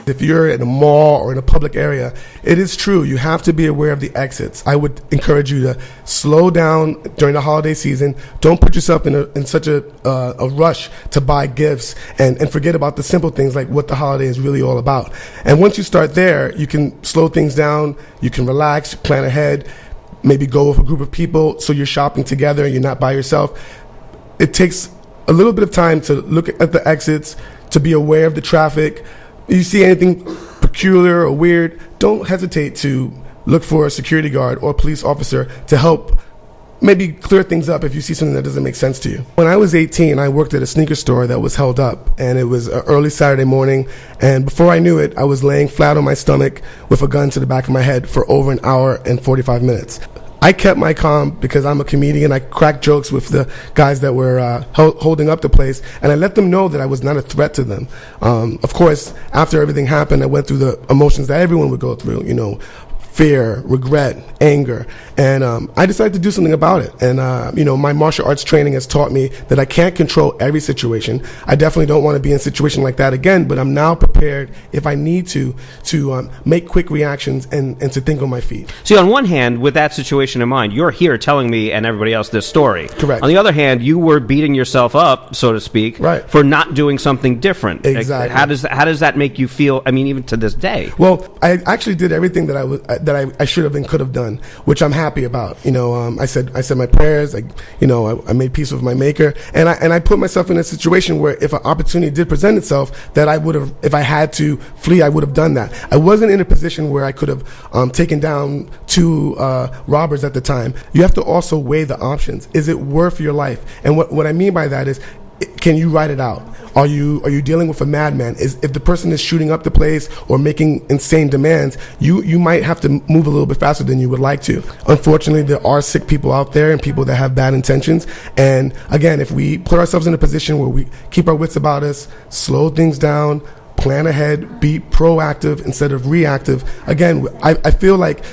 If you're in a mall or in a public area, it is true, you have to be aware of the exits. I would encourage you to slow down during the holiday season. Don't put yourself in such a rush to buy gifts and forget about the simple things like what the holiday is really all about. And once you start there, you can slow things down, you can relax, plan ahead, maybe go with a group of people so you're shopping together, you're not by yourself. It takes a little bit of time to look at the exits, to be aware of the traffic. You see anything peculiar or weird, don't hesitate to look for a security guard or a police officer to help maybe clear things up if you see something that doesn't make sense to you. When I was 18, I worked at a sneaker store that was held up, and it was an early Saturday morning, and before I knew it, I was laying flat on my stomach with a gun to the back of my head for over an hour and 45 minutes. I kept my calm because I'm a comedian. I cracked jokes with the guys that were holding up the place, and I let them know that I was not a threat to them. Of course, after everything happened, I went through the emotions that everyone would go through, fear, regret, anger, and I decided to do something about it. And my martial arts training has taught me that I can't control every situation. I definitely don't want to be in a situation like that again, but I'm now prepared, if I need to make quick reactions and to think on my feet. See, on one hand, with that situation in mind, you're here telling me and everybody else this story. Correct. On the other hand, you were beating yourself up, so to speak, right, for not doing something different. Exactly. How does that make you feel? I mean, even to this day. Well, I actually did everything that I should have and could have done, which I'm happy about. I said my prayers. I made peace with my maker, and I put myself in a situation where if an opportunity did present itself, that I would have, if I had to flee, I would have done that. I wasn't in a position where I could have taken down two robbers at the time. You have to also weigh the options. Is it worth your life? And what I mean by that is, can you ride it out? Are you dealing with a madman? If the person is shooting up the place or making insane demands, you might have to move a little bit faster than you would like to. Unfortunately, there are sick people out there and people that have bad intentions. And again, if we put ourselves in a position where we keep our wits about us, slow things down, plan ahead, be proactive instead of reactive, again, I feel like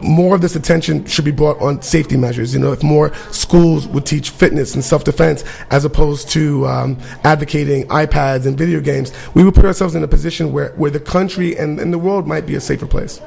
more of this attention should be brought on safety measures. If more schools would teach fitness and self-defense as opposed to advocating iPads and video games, we would put ourselves in a position where the country and the world might be a safer place.